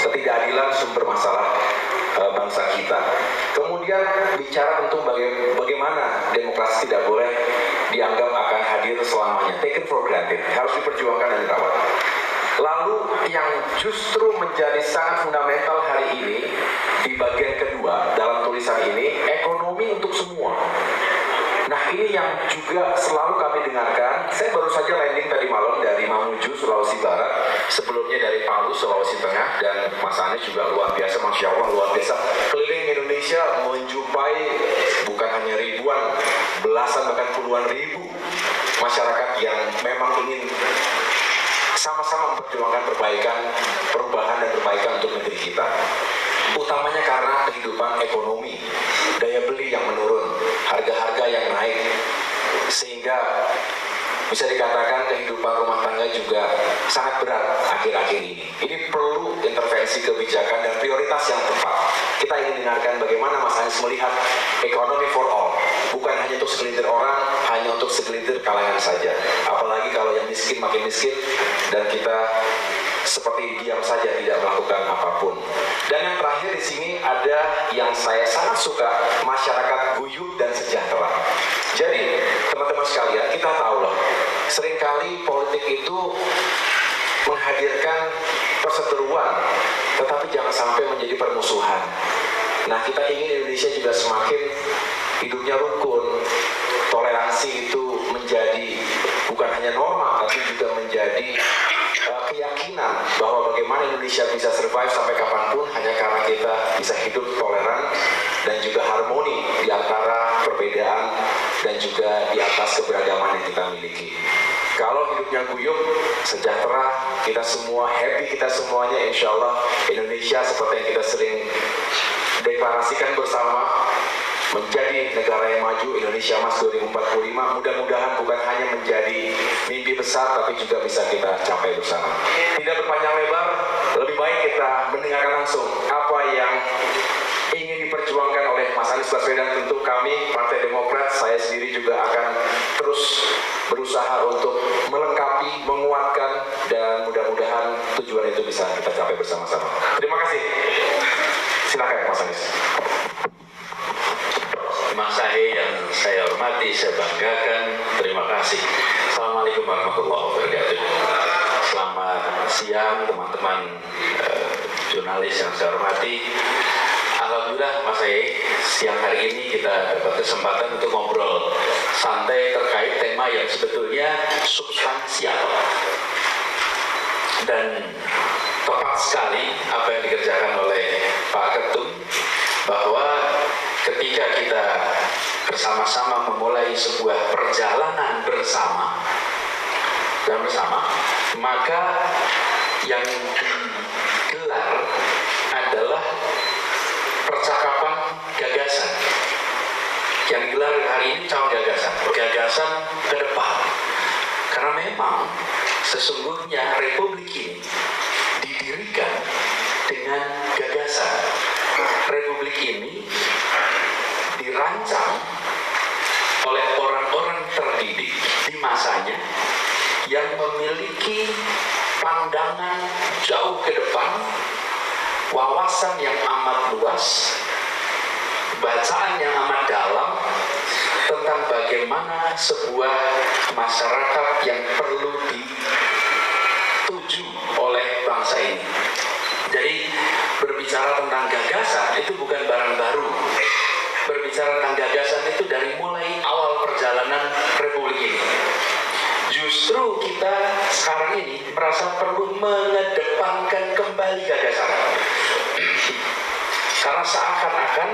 Ketidakadilan sumber masalah bangsa kita. Kemudian bicara tentang bagaimana demokrasi tidak boleh dianggap akan hadir selamanya, taken for granted, harus diperjuangkan dan dirawat. Lalu yang justru menjadi sangat fundamental hari ini di bagian kedua dalam tulisan ini, ekonomi untuk semua. Nah, ini yang juga selalu kami dengarkan. Saya baru saja landing tadi malam dari Mamuju, Sulawesi Barat, sebelumnya dari Palu, Sulawesi Tengah, dan Mas Anies juga luar biasa, Masya Allah, luar biasa. Keliling Indonesia menjumpai bukan hanya ribuan, belasan bahkan puluhan ribu masyarakat yang memang ingin sama-sama memperjuangkan perbaikan, perubahan dan perbaikan untuk negeri kita. Utamanya karena kehidupan ekonomi, daya beli yang menurun, harga-harga yang naik, sehingga bisa dikatakan kehidupan rumah tangga juga sangat berat akhir-akhir ini. Ini perlu intervensi kebijakan dan prioritas yang tepat. Kita ingin dengarkan bagaimana Mas Anies melihat ekonomi for all, bukan hanya untuk segelintir orang, hanya untuk segelintir kalangan saja. Apalagi kalau yang miskin makin miskin dan kita seperti diam saja tidak melakukan apapun. Dan yang terakhir di sini ada yang saya sangat suka, masyarakat guyup dan sejahtera. Jadi teman-teman sekalian, kita tahu loh, seringkali politik itu menghadirkan perseteruan, tetapi jangan sampai menjadi permusuhan. Nah, kita ingin Indonesia juga semakin hidupnya rukun, toleransi itu menjadi bukan hanya norma, tapi juga menjadi keyakinan bahwa bagaimana Indonesia bisa survive sampai kapanpun hanya karena kita bisa hidup toleran dan juga harmoni di antara perbedaan dan juga di atas keberagaman yang kita miliki. Kalau hidupnya guyup, sejahtera, kita semua happy, kita semuanya, insya Allah Indonesia seperti yang kita sering deklarasikan bersama, menjadi negara yang maju, Indonesia Emas 2045, mudah-mudahan bukan hanya menjadi mimpi besar, tapi juga bisa kita capai bersama. Tidak berpanjang lebar, lebih baik kita mendengarkan langsung apa yang ingin diperjuangkan oleh Mas Anies Baswedan. Tentu kami, Partai Demokrat, saya sendiri juga akan terus berusaha untuk melengkapi, menguatkan, dan mudah-mudahan tujuan itu bisa kita capai bersama-sama. Terima kasih. Silakan Mas Anies. Mas Ahy yang saya hormati, saya banggakan, terima kasih. Assalamualaikum warahmatullahi wabarakatuh. Selamat siang teman-teman jurnalis yang saya hormati. Alhamdulillah Mas Ahy, siang hari ini kita dapat kesempatan untuk ngobrol santai terkait tema yang sebetulnya substansial. Dan tepat sekali apa yang dikerjakan oleh Pak Ketum, bahwa ketika kita bersama-sama memulai sebuah perjalanan bersama, maka yang digelar adalah percakapan gagasan. Yang digelar hari ini calon gagasan ke depan. Karena memang sesungguhnya Republik ini didirikan dengan gagasan. Republik ini dirancang oleh orang-orang terdidik di masanya yang memiliki pandangan jauh ke depan, wawasan yang amat luas, bacaan yang amat dalam tentang bagaimana sebuah masyarakat yang perlu dituju oleh bangsa ini. Jadi berbicara tentang gagasan itu bukan barang baru. Berbicara tentang gagasan itu dari mulai awal perjalanan Republik ini. Justru kita sekarang ini merasa perlu mengedepankan kembali gagasan. Karena seakan-akan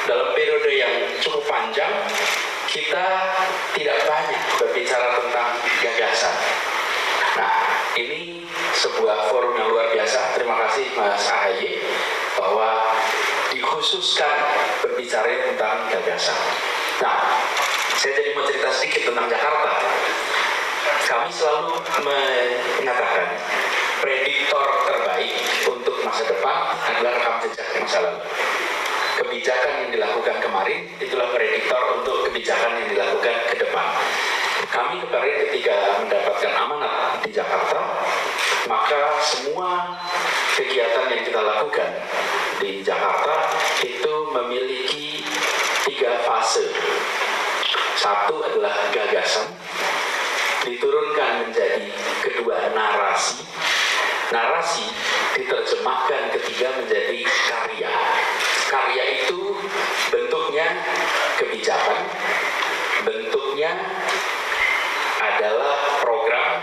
dalam periode yang cukup panjang kita tidak banyak berbicara tentang gagasan. Nah, ini sebuah forum yang luar biasa. Terima kasih Mas Ahy bahwa dikhususkan berbicara tentang gagasan. Nah, saya jadi mau cerita sedikit tentang Jakarta. Kami selalu mengatakan prediktor terbaik untuk masa depan adalah rekam jejak masa lalu. Kebijakan yang dilakukan kemarin itulah prediktor untuk kebijakan yang dilakukan ke depan. Kami kemarin ketika mendapatkan amanat di Jakarta, maka semua kegiatan yang kita lakukan di Jakarta itu memiliki 3 fase. Satu adalah gagasan, diturunkan menjadi kedua narasi. Narasi diterjemahkan ketiga menjadi karya. Karya itu bentuknya kebijakan, bentuknya adalah program,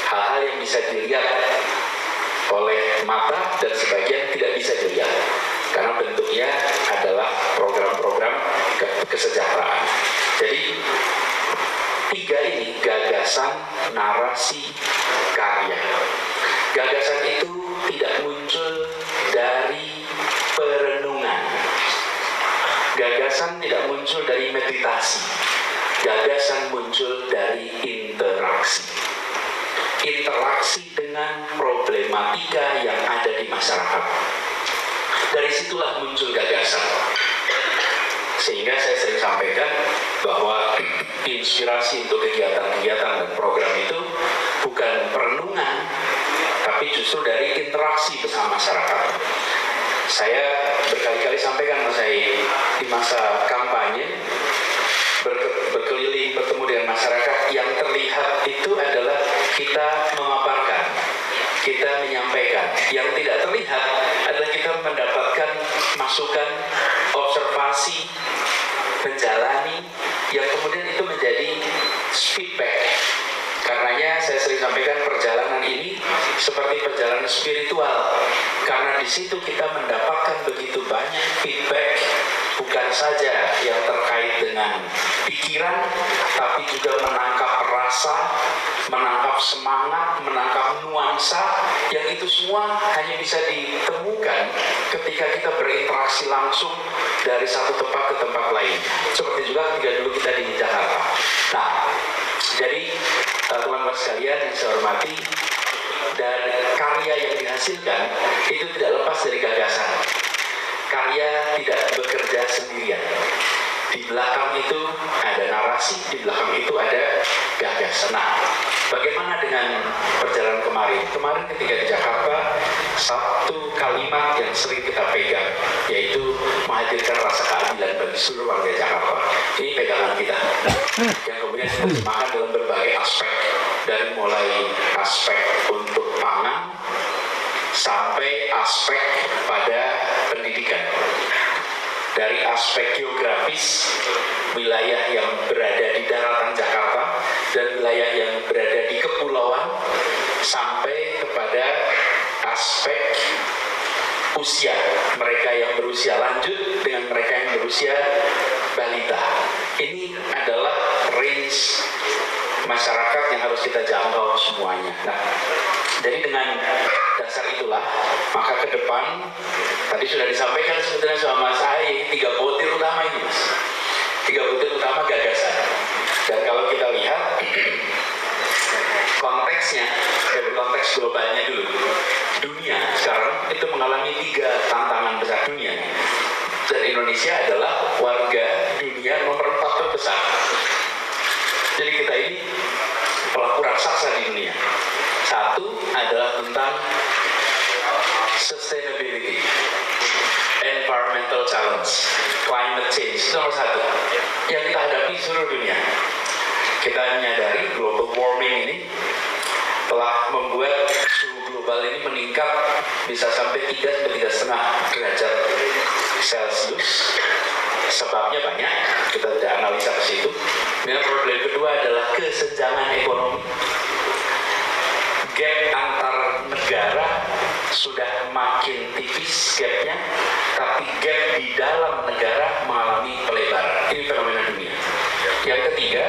hal-hal yang bisa dilihat oleh mata dan sebagian tidak bisa dilihat karena bentuknya adalah program-program kesejahteraan. Jadi 3 ini, gagasan, narasi, karya. Gagasan itu tidak muncul dari perenungan. Gagasan tidak muncul dari meditasi. Gagasan muncul dari interaksi. Interaksi dengan problematika yang ada di masyarakat. Dari situlah muncul gagasan. Sehingga saya sering sampaikan bahwa inspirasi untuk kegiatan-kegiatan dan program itu bukan perenungan, tapi justru dari interaksi bersama masyarakat. Saya berkali-kali sampaikan Mas Hai, di masa kampanye, berkeliling bertemu dengan masyarakat, yang terlihat itu adalah kita memaparkan, kita menyampaikan. Yang tidak terlihat adalah kita mendapatkan masukan, observasi, menjalani, yang kemudian itu menjadi feedback. Karenanya saya sering sampaikan perjalanan ini seperti perjalanan spiritual, karena di situ kita mendapatkan begitu banyak feedback, bukan saja yang terkait dengan pikiran, tapi juga menangkap rasa, menangkap semangat, menangkap nuansa, yang itu semua hanya bisa ditemukan ketika kita berinteraksi langsung dari satu tempat ke tempat lain. Seperti juga ketika dulu kita di Jakarta. Nah, jadi teman-teman sekalian yang saya hormati, dan karya yang dihasilkan itu tidak lepas dari gagasan. Karya tidak bekerja sendirian. Di belakang itu ada narasi, di belakang itu ada gagasan. Nah, bagaimana dengan perjalanan kemarin? Kemarin ketika di Jakarta, satu kalimat yang sering kita pegang, yaitu menghadirkan rasa keadilan bagi seluruh warga Jakarta. Ini pegangan kita, yang kemudian diterjemahkan dalam berbagai aspek, dari mulai aspek untuk pangan, sampai aspek pada pendidikan. Dari aspek geografis, wilayah yang berada di daratan Jakarta dan wilayah yang berada di kepulauan, sampai kepada aspek usia, mereka yang berusia lanjut dengan mereka yang berusia balita. Ini adalah range masyarakat yang harus kita jangkau semuanya. Nah, jadi dengan dasar itulah, maka ke depan tadi sudah disampaikan sebetulnya sama Mas Hai, 3 butir utama ini, Mas. 3 butir utama gagasan. Dan kalau kita lihat konteksnya, dari konteks globalnya dulu, dunia sekarang itu mengalami 3 tantangan besar dunia. Dan Indonesia adalah warga dunia nomor 4 terbesar. Jadi kita ini pelaku raksasa di dunia. Satu adalah tentang sustainability, environmental challenge, climate change, itu nomor 1 yang kita hadapi di seluruh dunia. Kita menyadari global warming ini telah membuat suhu global ini meningkat bisa sampai 3-3,5 derajat Celcius. Sebabnya banyak, kita tidak analisa ke situ. Dan problem kedua adalah kesenjangan ekonomi. Gap antar negara sudah makin tipis gapnya, tapi gap di dalam negara mengalami pelebaran. Ini fenomena dunia. Yang ketiga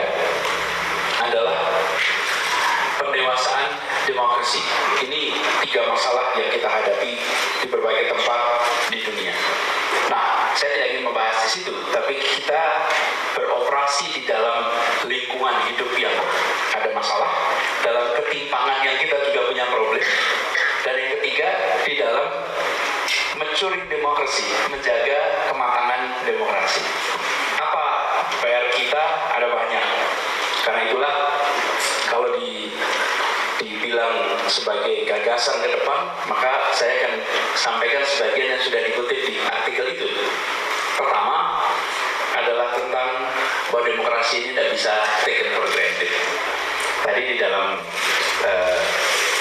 adalah pendewasaan demokrasi. Ini 3 masalah yang kita hadapi di berbagai tempat di dunia. Nah, saya tidak ingin membahas di situ, tapi kita beroperasi di dalam lingkungan hidup yang ada masalah, dalam ketimpangan yang kita juga punya problem, dan yang ketiga di dalam maturing demokrasi, menjaga kematangan demokrasi. Apa PR Karena itulah kalau dibilang sebagai gagasan ke depan, maka saya akan sampaikan sebagian yang sudah dikutip di artikel itu. Pertama adalah tentang bahwa demokrasi ini tidak bisa taken for granted. Tadi di dalam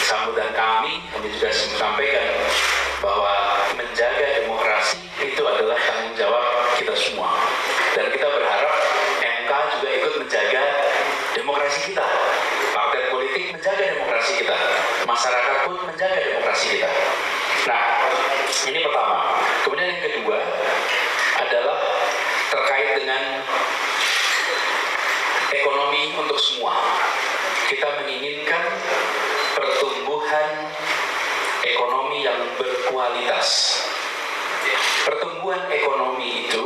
sambutan kami juga sampaikan bahwa menjaga demokrasi itu adalah tanggung jawab kita semua. Dan kita berharap MK juga ikut menjaga demokrasi kita. Partai politik menjaga demokrasi kita. Masyarakat pun menjaga demokrasi kita. Nah, ini pertama. Kemudian yang kedua adalah terkait dengan ekonomi untuk semua. Kita menginginkan pertumbuhan ekonomi yang berkualitas. Pertumbuhan ekonomi itu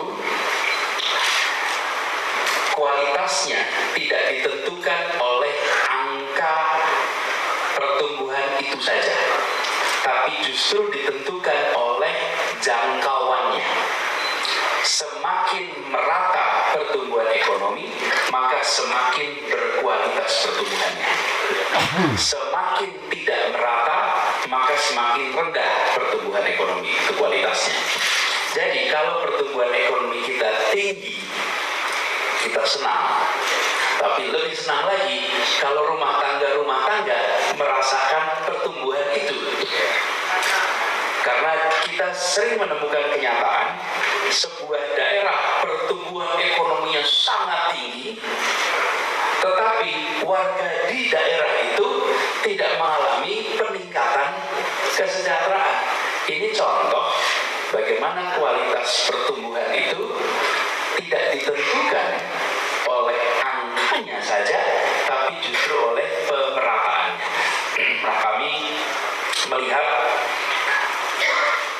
kualitasnya tidak ditentukan oleh angka pertumbuhan itu saja, tapi justru ditentukan oleh jangkauannya. Semakin merata pertumbuhan ekonomi, maka semakin berkualitas pertumbuhannya. Semakin tidak merata, maka semakin rendah pertumbuhan ekonomi itu kualitasnya. Jadi kalau pertumbuhan ekonomi kita tinggi, kita senang. Tapi lebih senang lagi kalau rumah tangga merasakan pertumbuhan itu. Karena kita sering menemukan kenyataan sebuah daerah pertumbuhan ekonominya sangat tinggi, tetapi warga di daerah itu tidak mengalami peningkatan kesejahteraan. Ini contoh bagaimana kualitas pertumbuhan itu tidak ditentukan oleh angkanya saja, tapi justru oleh pemerataannya. Nah, kami melihat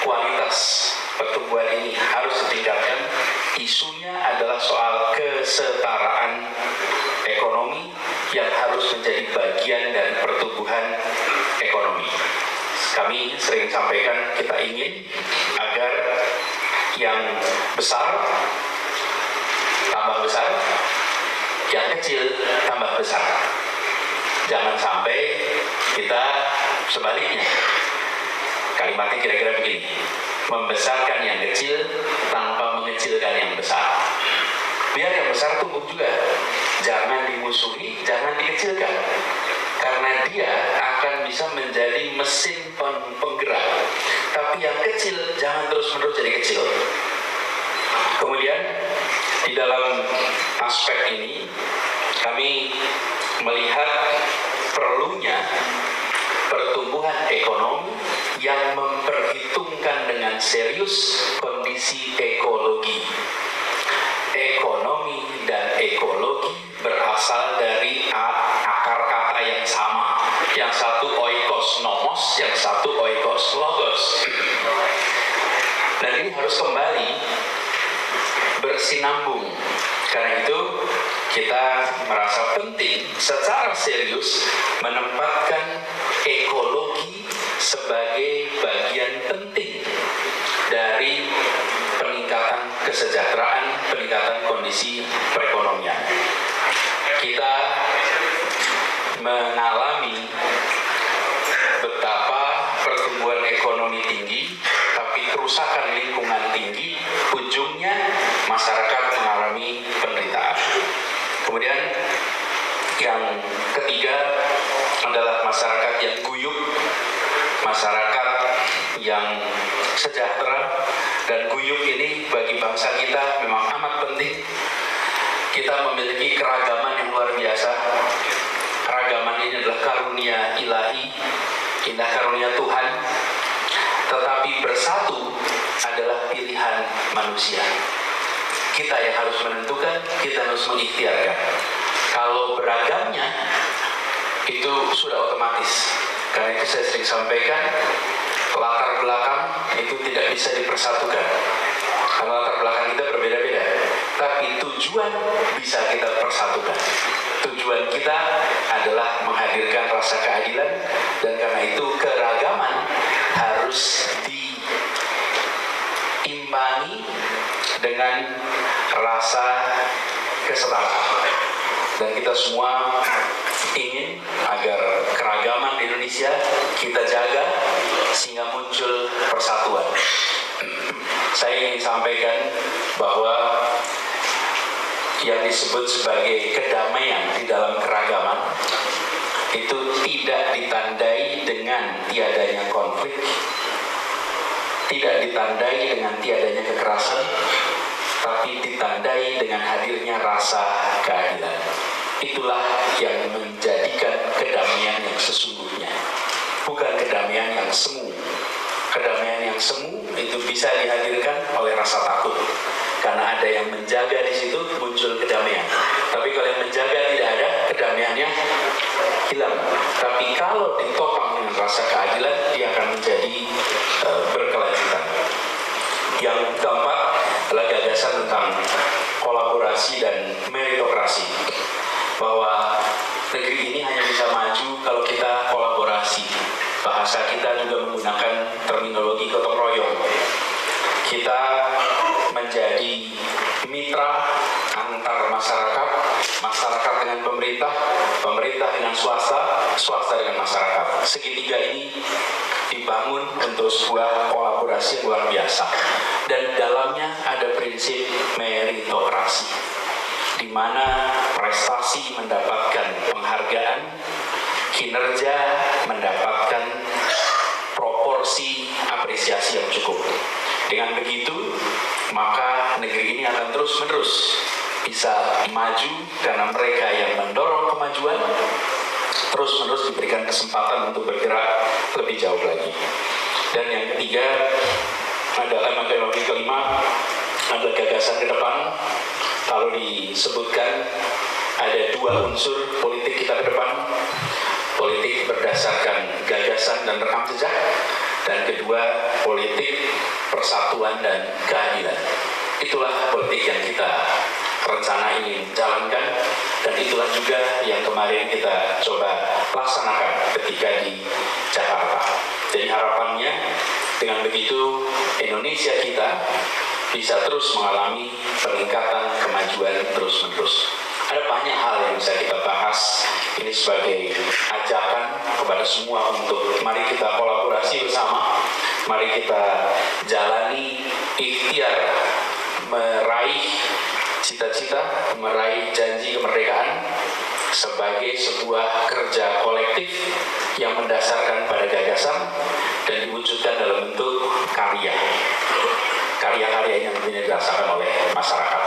kualitas pertumbuhan ini harus ditingkatkan. Isunya adalah soal kesetaraan ekonomi yang harus menjadi bagian dari pertumbuhan ekonomi. Kami sering sampaikan kita ingin agar yang besar tambah besar, yang kecil tambah besar. Jangan sampai kita sebaliknya. Kalimatnya kira-kira begini: membesarkan yang kecil tanpa mengecilkan yang besar. Biar yang besar tumbuh juga. Jangan dimusuhi, jangan dikecilkan. Karena dia akan bisa menjadi mesin penggerak. Tapi yang kecil jangan terus-menerus jadi kecil. Kemudian di dalam aspek ini kami melihat perlunya pertumbuhan ekonomi yang memperhitungkan dengan serius kondisi ekologi. Ekonomi dan ekologi berasal dari akar kata yang sama. Yang satu oikos nomos, yang satu oikos logos. Dan ini harus kembali bersinambung. Karena itu kita merasa penting secara serius menempatkan ekologi sebagai bagian penting dari peningkatan kesejahteraan, peningkatan kondisi perekonomian. Kita mengalami betapa pertumbuhan ekonomi tinggi, tapi kerusakan lingkungan tinggi, ujungnya masyarakat mengalami penderitaan. Kemudian yang ketiga adalah masyarakat yang guyup, masyarakat yang sejahtera. Dan guyup ini bagi bangsa kita memang amat penting. Kita memiliki keragaman yang luar biasa. Keragaman ini adalah karunia ilahi, indah karunia Tuhan. Tetapi bersatu adalah pilihan manusia. Kita yang harus menentukan, kita harus mengikhtiarkan. Kalau beragamnya, itu sudah otomatis. Karena itu saya sering sampaikan, latar belakang itu tidak bisa dipersatukan. Karena latar belakang kita berbeda-beda. Tapi tujuan bisa kita persatukan. Tujuan kita adalah menghadirkan rasa keadilan. Dan karena itu keragaman harus diimbangi dengan rasa kesetaraan. dan kita semua ingin agar keragaman di Indonesia kita jaga sehingga muncul persatuan. Saya ingin sampaikan bahwa yang disebut sebagai kedamaian di dalam keragaman itu tidak ditandai dengan tiadanya konflik, tidak ditandai dengan tiadanya kekerasan, tapi ditandai dengan hadirnya rasa keadilan. Itulah yang menjadikan kedamaian yang sesungguhnya, bukan kedamaian yang semu. Kedamaian yang semu itu bisa dihadirkan oleh rasa takut, karena ada yang menjaga di situ muncul kedamaian. Tapi kalau yang menjaga tidak ada, kedamaiannya hilang. Tapi kalau ditopang dengan rasa keadilan, dia akan menjadi berkelanjutan. Yang keempat adalah gagasan tentang kolaborasi dan meritokrasi, bahwa negeri ini hanya bisa maju kalau kita kolaborasi. Bahasa kita juga menggunakan terminologi gotong royong. Kita menjadi mitra antar masyarakat, masyarakat dengan pemerintah, pemerintah dengan swasta, swasta dengan masyarakat. Segitiga ini dibangun untuk sebuah kolaborasi yang luar biasa, dan dalamnya ada prinsip meritokrasi, di mana prestasi mendapatkan penghargaan, kinerja mendapatkan proporsi apresiasi yang cukup. Dengan begitu, maka negeri ini akan terus-menerus bisa maju karena mereka yang mendorong kemajuan terus-menerus diberikan kesempatan untuk bergerak lebih jauh lagi. Dan yang ketiga adalah metodologi kelima adalah gagasan ke depan. Kalau disebutkan ada dua unsur politik kita ke depan: politik berdasarkan gagasan dan rekam jejak, dan kedua politik persatuan dan keadilan. Itulah politik yang kita rencana ingin jalankan, dan itulah juga yang kemarin kita coba laksanakan ketika di Jakarta. Jadi harapannya dengan begitu Indonesia kita bisa terus mengalami peningkatan kemajuan terus-menerus. Ada banyak hal yang bisa kita bahas. Ini sebagai ajakan kepada semua untuk mari kita kolaborasi bersama, mari kita jalani ikhtiar meraih cita-cita, meraih janji kemerdekaan sebagai sebuah kerja kolektif yang mendasarkan pada gagasan dan diwujudkan dalam bentuk karya-karya yang dirasakan oleh masyarakat.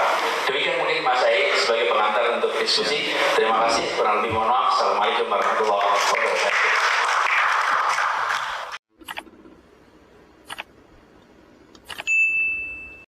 Demikian mungkin Mas Said sebagai pengantar untuk diskusi. Terima kasih. Kurang lebih mohon maaf. Assalamualaikum warahmatullahi wabarakatuh.